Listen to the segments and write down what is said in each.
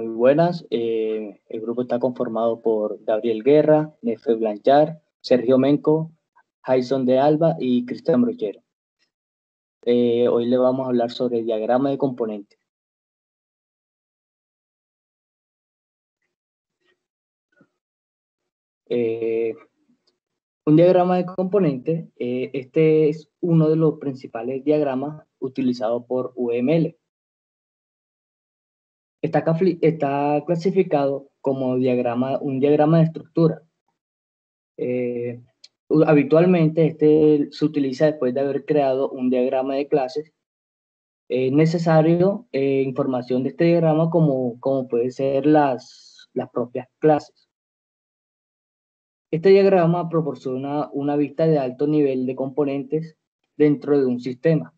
Muy buenas. El grupo está conformado por Gabriel Guerra, Nefe Blanchard, Sergio Menco, Jason de Alba y Cristian Brochero. Hoy le vamos a hablar sobre el diagrama de componentes. Un diagrama de componentes, este es uno de los principales diagramas utilizados por UML. Está clasificado como un diagrama de estructura. Habitualmente este se utiliza después de haber creado un diagrama de clases. Es necesario información de este diagrama como puede ser las propias clases. Este diagrama proporciona una vista de alto nivel de componentes dentro de un sistema.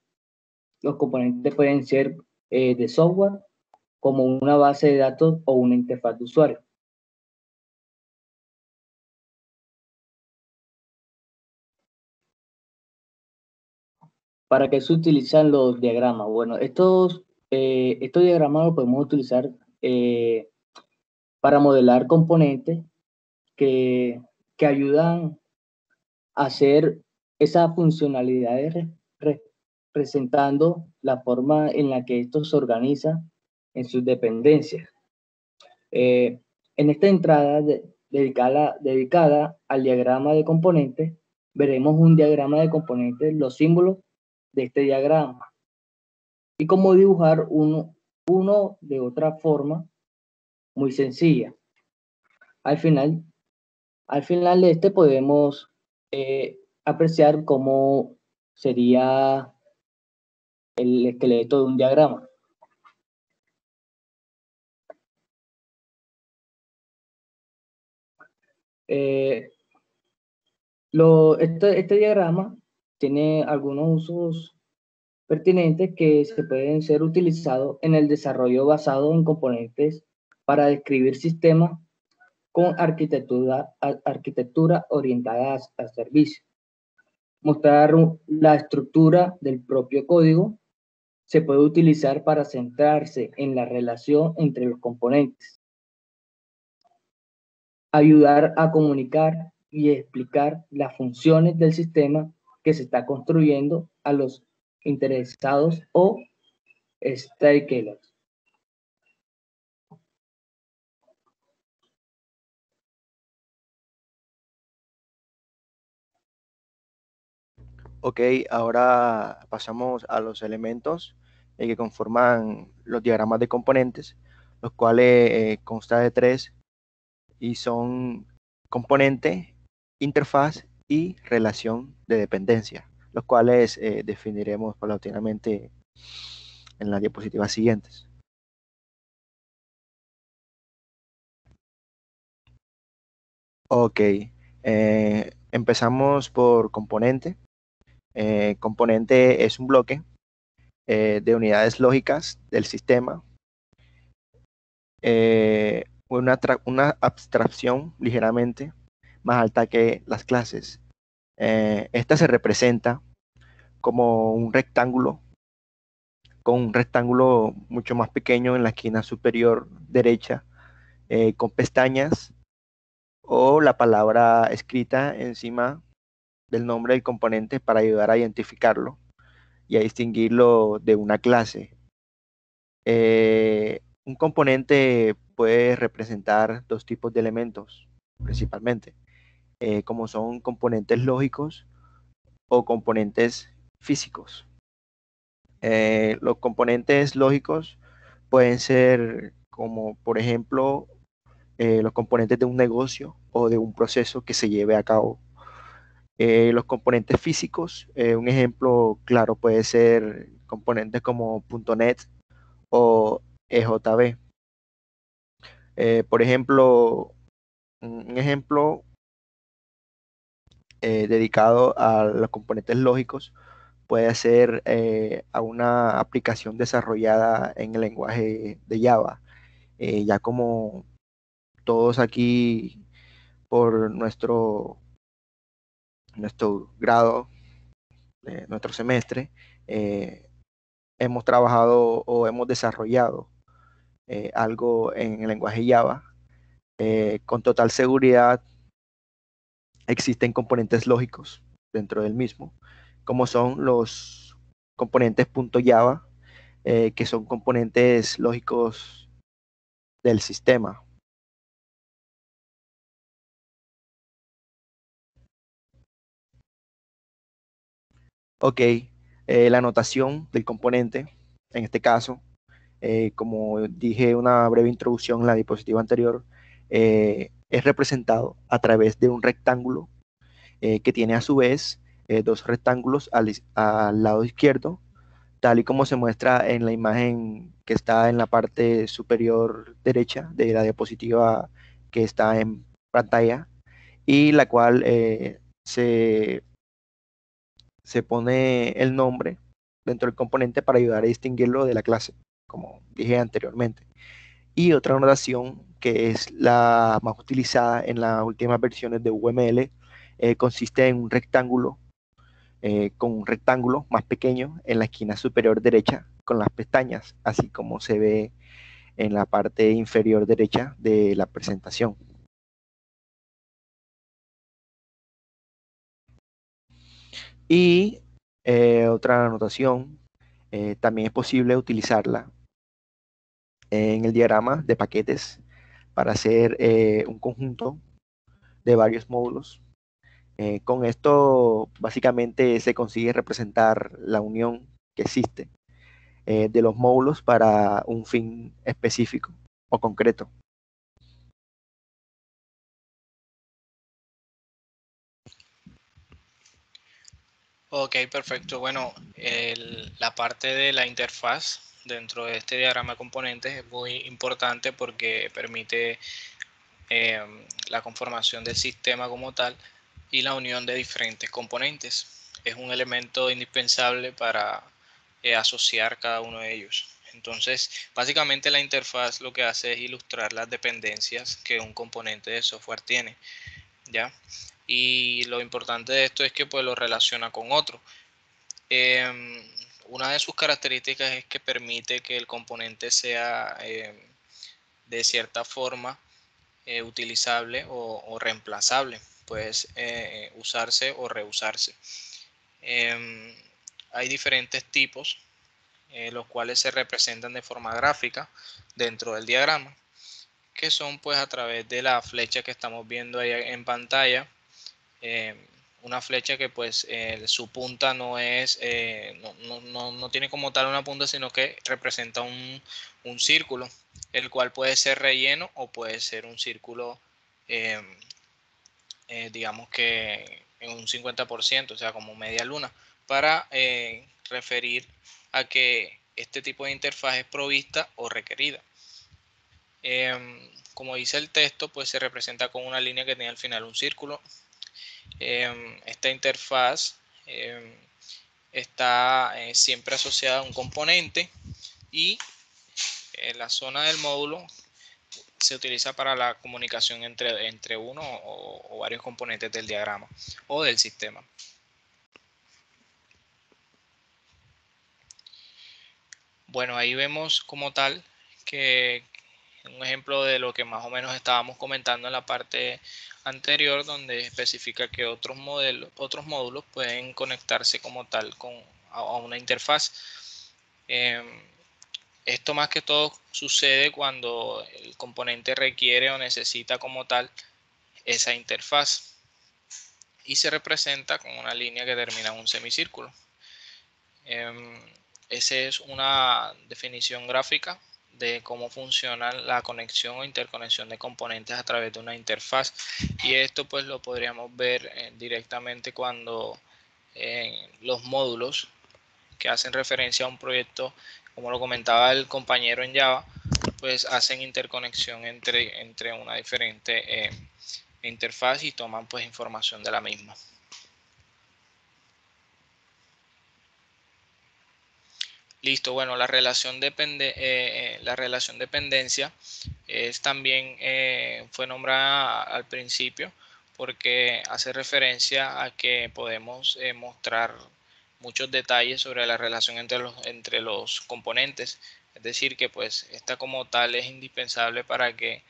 Los componentes pueden ser de software, como una base de datos o una interfaz de usuario. ¿Para qué se utilizan los diagramas? Bueno, estos diagramas los podemos utilizar para modelar componentes que, que ayudan a hacer esas funcionalidades representando la forma en la que esto se organiza en sus dependencias. En esta entrada dedicada al diagrama de componentes, veremos un diagrama de componentes, los símbolos de este diagrama y cómo dibujar uno de otra forma muy sencilla. Al final, al final de este podemos apreciar cómo sería el esqueleto de un diagrama. Eh, este diagrama tiene algunos usos pertinentes que se pueden ser utilizados en el desarrollo basado en componentes para describir sistemas con arquitectura orientada a servicios. Mostrar la estructura del propio código se puede utilizar para centrarse en la relación entre los componentes. Ayudar a comunicar y explicar las funciones del sistema que se está construyendo a los interesados o stakeholders. Ok, ahora pasamos a los elementos que conforman los diagramas de componentes, los cuales consta de tres y son componente, interfaz y relación de dependencia, los cuales definiremos paulatinamente en las diapositivas siguientes. Ok, empezamos por componente. Componente es un bloque de unidades lógicas del sistema, una abstracción ligeramente más alta que las clases. Esta se representa como un rectángulo, con un rectángulo mucho más pequeño en la esquina superior derecha, con pestañas o la palabra escrita encima del nombre del componente para ayudar a identificarlo y a distinguirlo de una clase. Un componente puede representar dos tipos de elementos, principalmente, como son componentes lógicos o componentes físicos. Los componentes lógicos pueden ser como, por ejemplo, los componentes de un negocio o de un proceso que se lleve a cabo. Los componentes físicos, un ejemplo claro puede ser componentes como .NET o EJB. Por ejemplo, un ejemplo dedicado a los componentes lógicos puede ser a una aplicación desarrollada en el lenguaje de Java. Ya como todos aquí por nuestro grado, nuestro semestre, hemos trabajado o hemos desarrollado algo en el lenguaje Java, con total seguridad existen componentes lógicos dentro del mismo, como son los componentes .java, que son componentes lógicos del sistema. Ok, la notación del componente, en este caso, como dije una breve introducción en la diapositiva anterior, es representado a través de un rectángulo que tiene a su vez dos rectángulos al lado izquierdo, tal y como se muestra en la imagen que está en la parte superior derecha de la diapositiva que está en pantalla, y la cual se pone el nombre dentro del componente para ayudar a distinguirlo de la clase, como dije anteriormente. Y otra notación que es la más utilizada en las últimas versiones de UML, consiste en un rectángulo, con un rectángulo más pequeño en la esquina superior derecha con las pestañas, así como se ve en la parte inferior derecha de la presentación. Y otra anotación, también es posible utilizarla en el diagrama de paquetes para hacer un conjunto de varios módulos. Con esto básicamente se consigue representar la unión que existe de los módulos para un fin específico o concreto. Ok, perfecto. Bueno, la parte de la interfaz dentro de este diagrama de componentes es muy importante porque permite la conformación del sistema como tal y la unión de diferentes componentes. Es un elemento indispensable para asociar cada uno de ellos. Entonces, básicamente la interfaz lo que hace es ilustrar las dependencias que un componente de software tiene, ¿ya? Y lo importante de esto es que pues lo relaciona con otro. Una de sus características es que permite que el componente sea de cierta forma utilizable o reemplazable. Puede usarse o reusarse. Hay diferentes tipos, los cuales se representan de forma gráfica dentro del diagrama, que son pues a través de la flecha que estamos viendo ahí en pantalla. Una flecha que pues su punta no es no tiene como tal una punta, sino que representa un círculo, el cual puede ser relleno o puede ser un círculo eh, digamos que en un 50%, o sea como media luna, para referir a que este tipo de interfaz es provista o requerida. Como dice el texto, pues se representa con una línea que tiene al final un círculo. Esta interfaz está siempre asociada a un componente y la zona del módulo se utiliza para la comunicación entre uno o varios componentes del diagrama o del sistema. Bueno, ahí vemos como tal que un ejemplo de lo que más o menos estábamos comentando en la parte anterior, donde especifica que otros módulos pueden conectarse como tal a una interfaz. Esto más que todo sucede cuando el componente requiere o necesita como tal esa interfaz y se representa con una línea que termina en un semicírculo. Esa es una definición gráfica de cómo funciona la conexión o interconexión de componentes a través de una interfaz, y esto pues lo podríamos ver directamente cuando los módulos que hacen referencia a un proyecto, como lo comentaba el compañero en Java, pues hacen interconexión entre una diferente interfaz y toman pues información de la misma. Listo, bueno, la relación dependencia también fue nombrada al principio porque hace referencia a que podemos mostrar muchos detalles sobre la relación entre los componentes. Es decir, que pues esta como tal es indispensable para que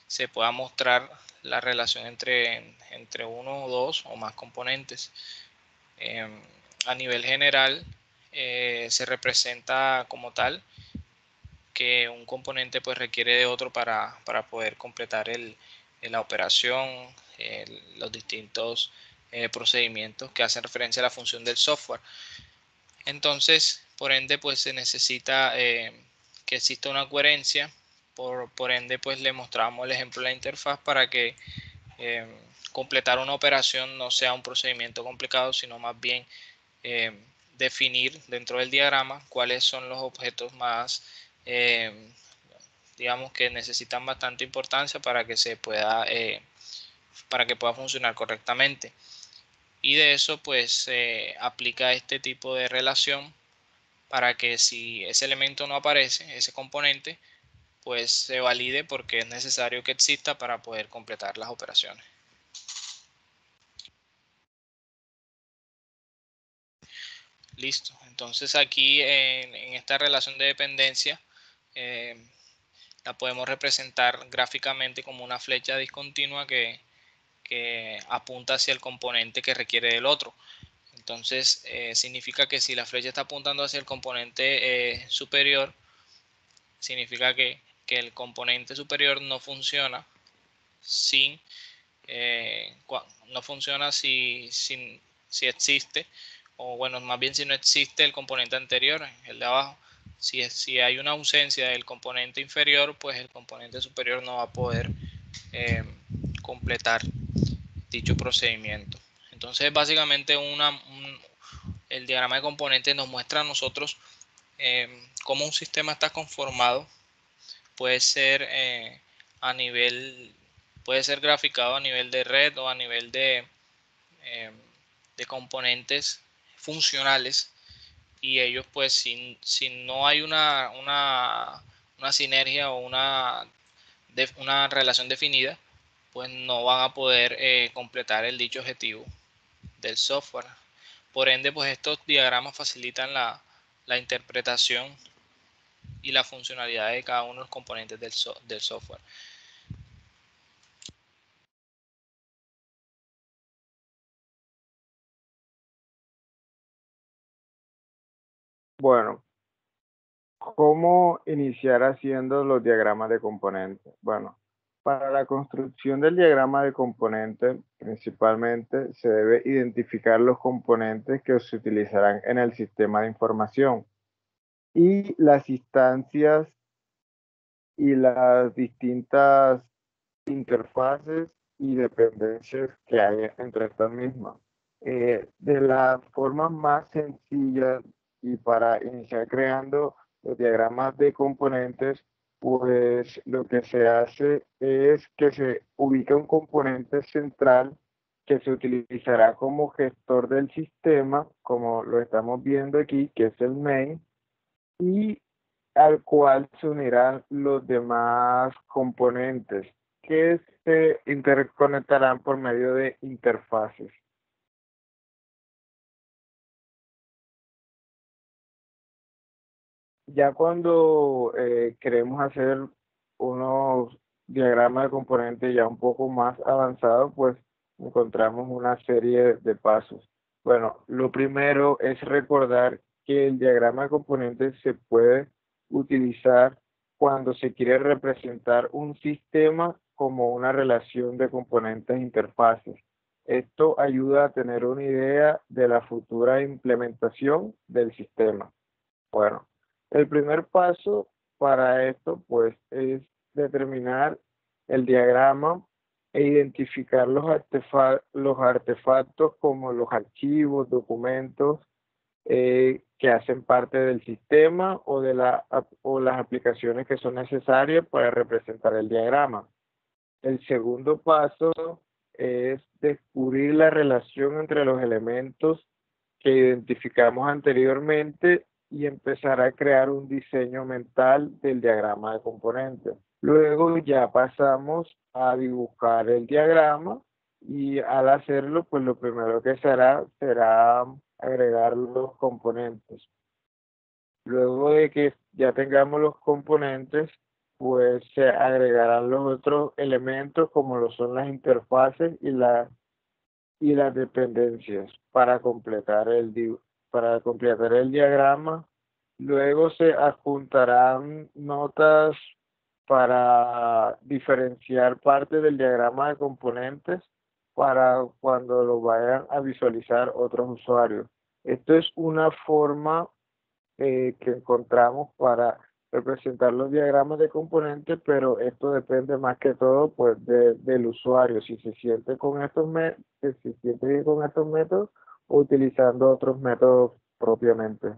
se pueda mostrar la relación entre uno o dos o más componentes. A nivel general, se representa como tal que un componente pues requiere de otro para poder completar la operación, los distintos procedimientos que hacen referencia a la función del software. Entonces, por ende, pues se necesita que exista una coherencia. Por ende, pues le mostramos el ejemplo de la interfaz para que completar una operación no sea un procedimiento complicado, sino más bien definir dentro del diagrama cuáles son los objetos más, digamos, que necesitan bastante importancia para que pueda funcionar correctamente. Y de eso pues se aplica este tipo de relación para que si ese elemento no aparece, ese componente, pues se valide porque es necesario que exista para poder completar las operaciones. Listo. Entonces aquí en esta relación de dependencia la podemos representar gráficamente como una flecha discontinua que apunta hacia el componente que requiere del otro. Entonces significa que si la flecha está apuntando hacia el componente superior, significa que el componente superior no funciona sin no funciona si existe, o bueno, más bien si no existe el componente anterior, el de abajo. Si hay una ausencia del componente inferior, pues el componente superior no va a poder completar dicho procedimiento. Entonces básicamente el diagrama de componentes nos muestra a nosotros cómo un sistema está conformado. Puede ser puede ser graficado a nivel de red o a nivel de componentes funcionales, y ellos pues si no hay una sinergia o una relación definida, pues no van a poder completar el dicho objetivo del software. Por ende, pues estos diagramas facilitan la interpretación y la funcionalidad de cada uno de los componentes del software. Bueno, ¿cómo iniciar haciendo los diagramas de componentes? Bueno, para la construcción del diagrama de componentes, principalmente se debe identificar los componentes que se utilizarán en el sistema de información y las instancias y las distintas interfaces y dependencias que hay entre estas mismas. De la forma más sencilla y para iniciar creando los diagramas de componentes, pues lo que se hace es que se ubica un componente central que se utilizará como gestor del sistema, como lo estamos viendo aquí, que es el main, y al cual se unirán los demás componentes que se interconectarán por medio de interfaces. Ya cuando queremos hacer unos diagramas de componentes ya un poco más avanzados, pues encontramos una serie de pasos. Bueno, lo primero es recordar que el diagrama de componentes se puede utilizar cuando se quiere representar un sistema como una relación de componentes e interfaces. Esto ayuda a tener una idea de la futura implementación del sistema. Bueno, el primer paso para esto, pues, es determinar el diagrama e identificar los artefactos como los archivos, documentos que hacen parte del sistema o las aplicaciones que son necesarias para representar el diagrama. El segundo paso es descubrir la relación entre los elementos que identificamos anteriormente y empezar a crear un diseño mental del diagrama de componentes. Luego ya pasamos a dibujar el diagrama y al hacerlo, pues lo primero que se hará será agregar los componentes. Luego de que ya tengamos los componentes, pues se agregarán los otros elementos como lo son las interfaces y las dependencias para completar el diagrama. Luego se adjuntarán notas para diferenciar parte del diagrama de componentes para cuando lo vayan a visualizar otros usuarios. Esto es una forma que encontramos para representar los diagramas de componentes, pero esto depende más que todo pues del usuario, si se siente con si se siente bien con estos métodos o utilizando otros métodos propiamente.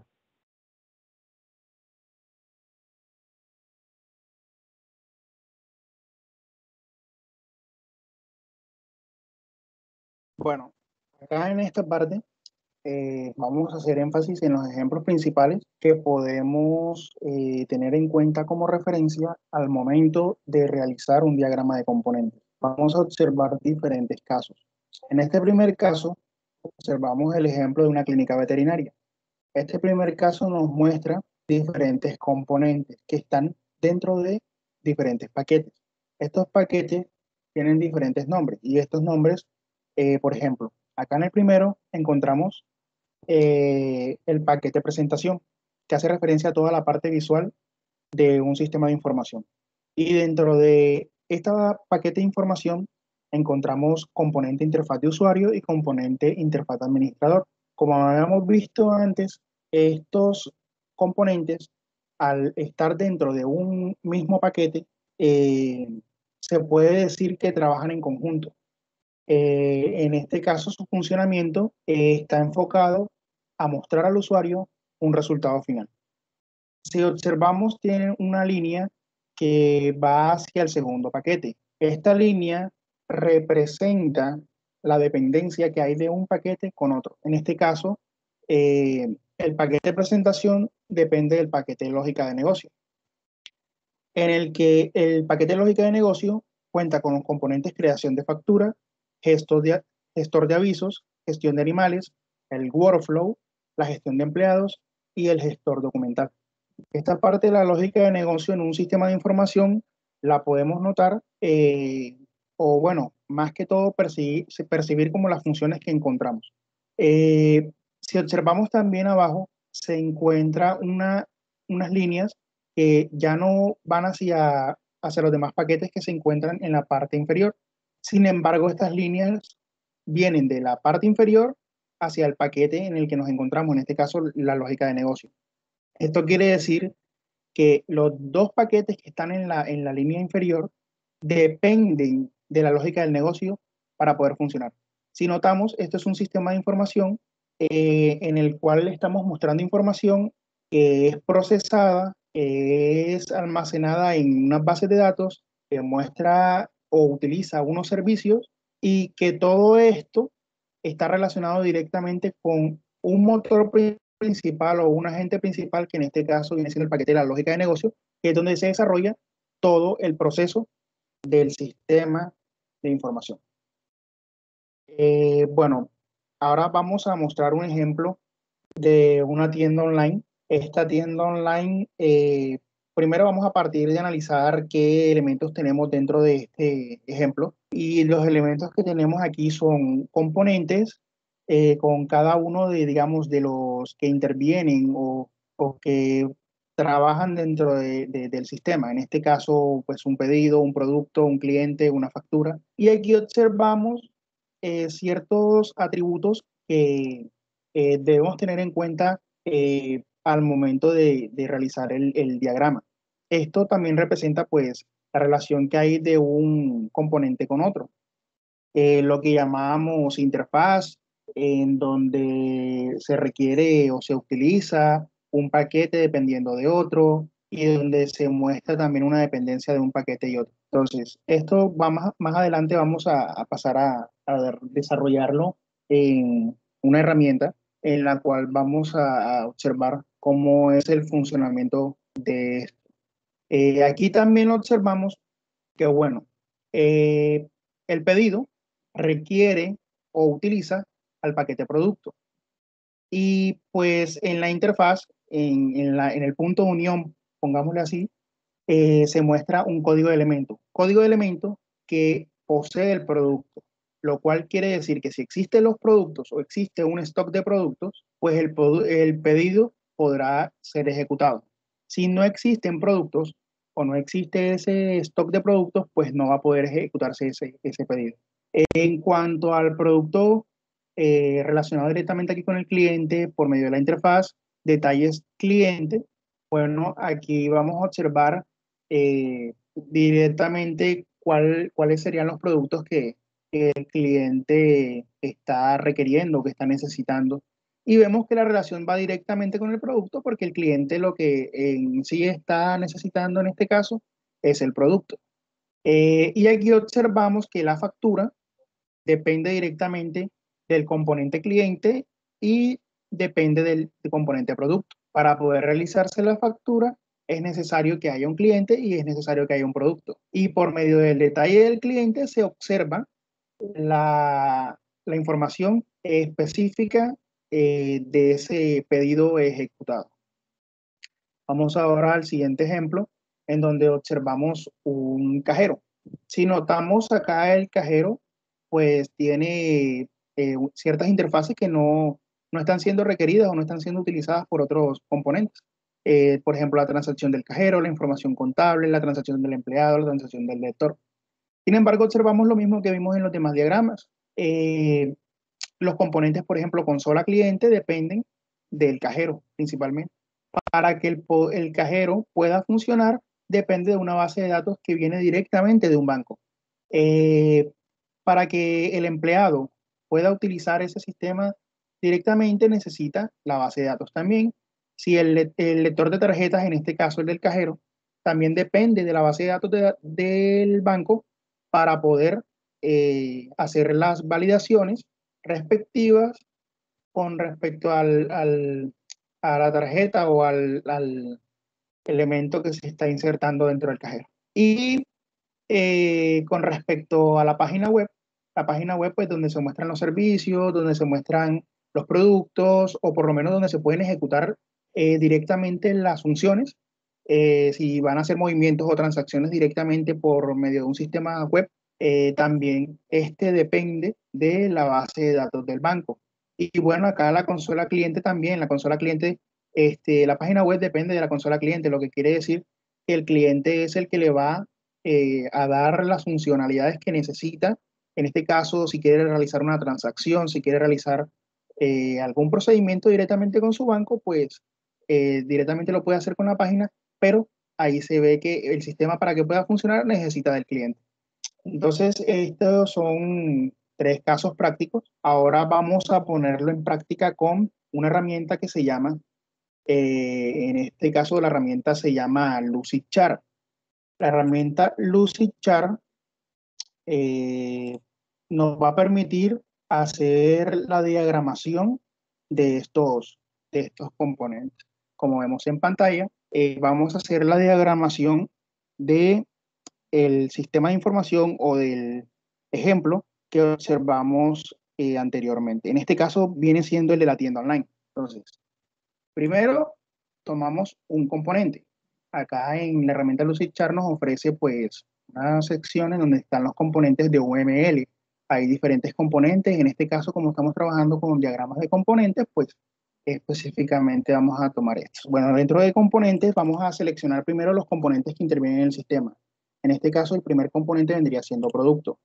Bueno, acá en esta parte vamos a hacer énfasis en los ejemplos principales que podemos tener en cuenta como referencia al momento de realizar un diagrama de componentes. Vamos a observar diferentes casos. En este primer caso, observamos el ejemplo de una clínica veterinaria. Este primer caso nos muestra diferentes componentes que están dentro de diferentes paquetes. Estos paquetes tienen diferentes nombres y estos nombres, por ejemplo, acá en el primero encontramos el paquete presentación, que hace referencia a toda la parte visual de un sistema de información. Y dentro de este paquete de información encontramos componente interfaz de usuario y componente interfaz de administrador. Como habíamos visto antes, estos componentes, al estar dentro de un mismo paquete, se puede decir que trabajan en conjunto. En este caso, su funcionamiento está enfocado a mostrar al usuario un resultado final. Si observamos, tiene una línea que va hacia el segundo paquete. Esta línea representa la dependencia que hay de un paquete con otro. En este caso, el paquete de presentación depende del paquete de lógica de negocio, en el que el paquete de lógica de negocio cuenta con los componentes creación de factura, gestor de avisos, gestión de animales, el workflow, la gestión de empleados y el gestor documental. Esta parte de la lógica de negocio en un sistema de información la podemos notar, o bueno, más que todo percibir como las funciones que encontramos. Si observamos también abajo, se encuentra unas líneas que ya no van hacia los demás paquetes que se encuentran en la parte inferior. Sin embargo, estas líneas vienen de la parte inferior hacia el paquete en el que nos encontramos, en este caso la lógica de negocio. Esto quiere decir que los dos paquetes que están en la línea inferior dependen de la lógica del negocio para poder funcionar. Si notamos, esto es un sistema de información en el cual le estamos mostrando información que es procesada, que es almacenada en unas bases de datos, que muestra o utiliza unos servicios y que todo esto está relacionado directamente con un motor principal o un agente principal, que en este caso viene siendo el paquete de la lógica de negocio, que es donde se desarrolla todo el proceso del sistema de información. Bueno, ahora vamos a mostrar un ejemplo de una tienda online. Esta tienda online, primero vamos a partir de analizar qué elementos tenemos dentro de este ejemplo. Y los elementos que tenemos aquí son componentes con cada uno de, digamos, de los que intervienen o que trabajan dentro del sistema. En este caso, pues un pedido, un producto, un cliente, una factura. Y aquí observamos ciertos atributos que debemos tener en cuenta al momento de realizar el diagrama. Esto también representa pues la relación que hay de un componente con otro. Lo que llamamos interfaz, en donde se requiere o se utiliza un paquete dependiendo de otro y donde se muestra también una dependencia de un paquete y otro. Entonces, esto va más adelante, vamos a pasar a desarrollarlo en una herramienta en la cual vamos a observar cómo es el funcionamiento de esto. Aquí también observamos que, bueno, el pedido requiere o utiliza al paquete producto. Y pues en la interfaz en el punto de unión, pongámosle así, se muestra un código de elemento. Código de elemento que posee el producto, lo cual quiere decir que si existen los productos o existe un stock de productos, pues el pedido podrá ser ejecutado. Si no existen productos o no existe ese stock de productos, pues no va a poder ejecutarse ese pedido. En cuanto al producto relacionado directamente aquí con el cliente por medio de la interfaz, detalles cliente, bueno, aquí vamos a observar directamente cuáles serían los productos que el cliente está requiriendo, que está necesitando. Y vemos que la relación va directamente con el producto porque el cliente lo que en sí está necesitando en este caso es el producto. Y aquí observamos que la factura depende directamente del componente cliente y depende del componente producto. Para poder realizarse la factura es necesario que haya un cliente y es necesario que haya un producto. Y por medio del detalle del cliente se observa la información específica de ese pedido ejecutado. Vamos ahora al siguiente ejemplo, en donde observamos un cajero. Si notamos acá el cajero, pues tiene ciertas interfaces que no están siendo requeridas o no están siendo utilizadas por otros componentes. Por ejemplo, la transacción del cajero, la información contable, la transacción del empleado, la transacción del lector. Sin embargo, observamos lo mismo que vimos en los demás diagramas. Los componentes, por ejemplo, consola cliente, dependen del cajero principalmente. Para que el cajero pueda funcionar, depende de una base de datos que viene directamente de un banco. Para que el empleado pueda utilizar ese sistema directamente, necesita la base de datos también. Si el lector de tarjetas, en este caso el del cajero, también depende de la base de datos del banco para poder hacer las validaciones respectivas con respecto a la tarjeta o al elemento que se está insertando dentro del cajero. Y con respecto a la página web pues donde se muestran los servicios, donde se muestran los productos o por lo menos donde se pueden ejecutar directamente las funciones, si van a hacer movimientos o transacciones directamente por medio de un sistema web, también depende de la base de datos del banco. Y bueno, acá la consola cliente también, la consola cliente, la página web depende de la consola cliente, lo que quiere decir que el cliente es el que le va a dar las funcionalidades que necesita. En este caso, si quiere realizar una transacción, si quiere realizar algún procedimiento directamente con su banco, pues directamente lo puede hacer con la página, pero ahí se ve que el sistema para que pueda funcionar necesita del cliente. Entonces, estos son 3 casos prácticos. Ahora vamos a ponerlo en práctica con una herramienta que se llama, en este caso la herramienta se llama Lucidchart. La herramienta Lucidchart nos va a permitir hacer la diagramación de estos componentes. Como vemos en pantalla, vamos a hacer la diagramación de el sistema de información o del ejemplo que observamos anteriormente. En este caso viene siendo el de la tienda online. Entonces, primero tomamos un componente. Acá en la herramienta Lucidchart nos ofrece pues una sección en donde están los componentes de UML. Hay diferentes componentes. En este caso, como estamos trabajando con diagramas de componentes, pues específicamente vamos a tomar estos. Bueno, dentro de componentes vamos a seleccionar primero los componentes que intervienen en el sistema. En este caso, el primer componente vendría siendo producto.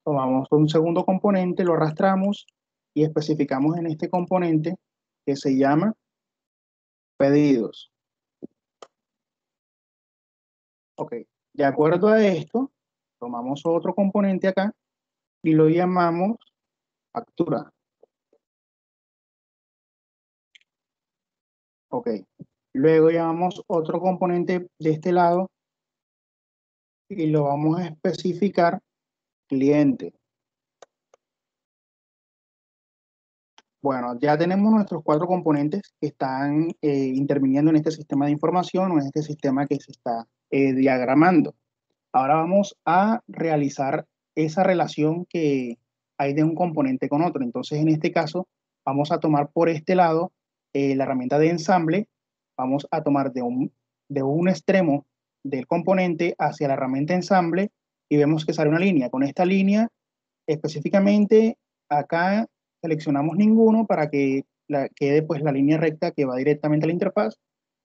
Tomamos un segundo componente, lo arrastramos y especificamos en este componente que se llama pedidos. Ok, de acuerdo a esto, tomamos otro componente acá y lo llamamos factura. Ok, luego llamamos otro componente de este lado y lo vamos a especificar cliente. Bueno, ya tenemos nuestros 4 componentes que están interviniendo en este sistema de información o en este sistema que se está diagramando. Ahora vamos a realizar esa relación que hay de un componente con otro. Entonces, en este caso, vamos a tomar por este lado la herramienta de ensamble, vamos a tomar de un extremo del componente hacia la herramienta ensamble y vemos que sale una línea. Con esta línea, específicamente, acá seleccionamos ninguno para que quede pues la línea recta que va directamente a la interfaz.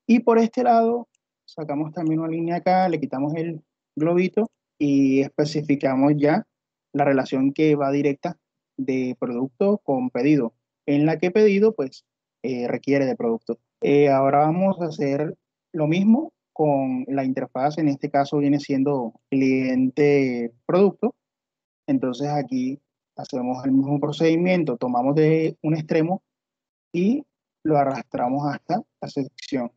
Y por este lado, sacamos también una línea acá, le quitamos el globito y especificamos ya la relación que va directa de producto con pedido, en la que pedido pues requiere de producto. Ahora vamos a hacer lo mismo con la interfaz, en este caso viene siendo cliente producto. Entonces aquí hacemos el mismo procedimiento, tomamos de un extremo y lo arrastramos hasta la sección.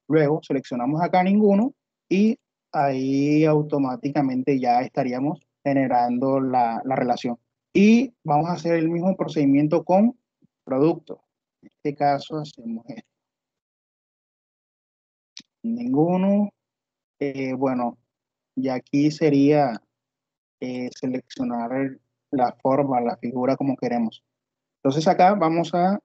Luego seleccionamos acá ninguno y ahí automáticamente ya estaríamos generando la relación. Y vamos a hacer el mismo procedimiento con producto. En este caso hacemos esto. Ninguno. Bueno, y aquí sería seleccionar la forma, la figura como queremos. Entonces acá vamos a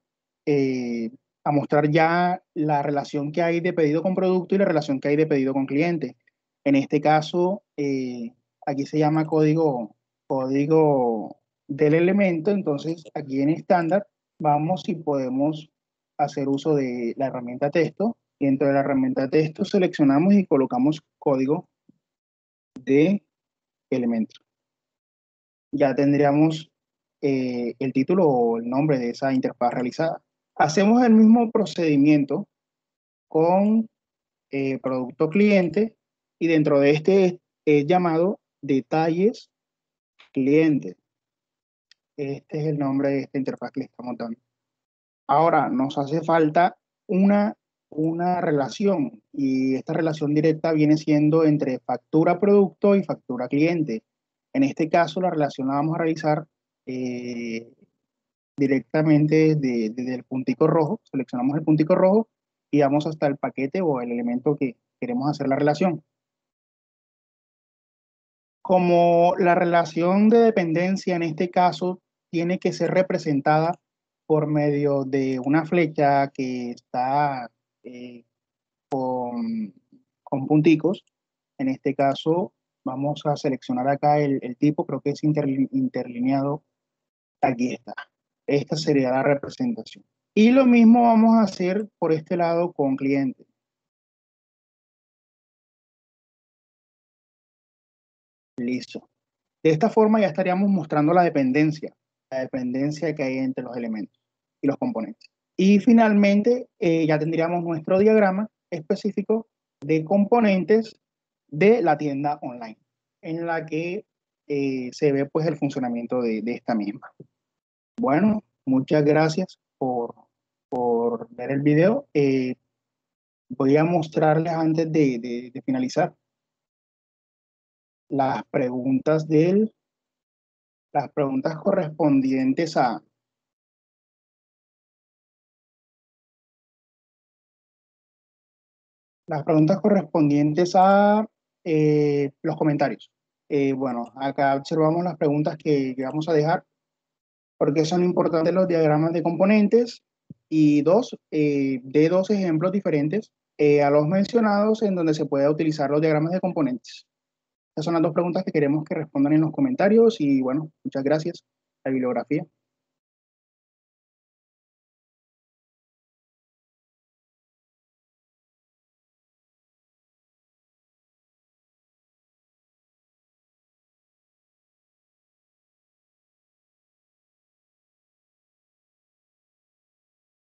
mostrar ya la relación que hay de pedido con producto y la relación que hay de pedido con cliente. En este caso, aquí se llama código del elemento. Entonces aquí en estándar vamos y podemos hacer uso de la herramienta texto. Y dentro de la herramienta texto seleccionamos y colocamos código de elemento. Ya tendríamos el título o el nombre de esa interfaz realizada. Hacemos el mismo procedimiento con producto cliente y dentro de este es llamado detalles cliente. Este es el nombre de esta interfaz que le estamos dando. Ahora nos hace falta una relación y esta relación directa viene siendo entre factura producto y factura cliente. En este caso la relación la vamos a realizar directamente desde el puntico rojo, seleccionamos el puntico rojo y vamos hasta el paquete o el elemento que queremos hacer la relación. Como la relación de dependencia en este caso tiene que ser representada por medio de una flecha que está con punticos, en este caso vamos a seleccionar acá el tipo, creo que es interlineado, aquí está. Esta sería la representación. Y lo mismo vamos a hacer por este lado con cliente. Listo. De esta forma ya estaríamos mostrando la dependencia que hay entre los elementos y los componentes. Y finalmente ya tendríamos nuestro diagrama específico de componentes de la tienda online, en la que se ve pues el funcionamiento de esta misma. Bueno, muchas gracias por ver el video. Voy a mostrarles antes de finalizar las preguntas las preguntas correspondientes a los comentarios. Bueno, acá observamos las preguntas que vamos a dejar, porque son importantes los diagramas de componentes y de dos ejemplos diferentes a los mencionados en donde se puede utilizar los diagramas de componentes. Estas son las dos preguntas que queremos que respondan en los comentarios y bueno, muchas gracias. La bibliografía.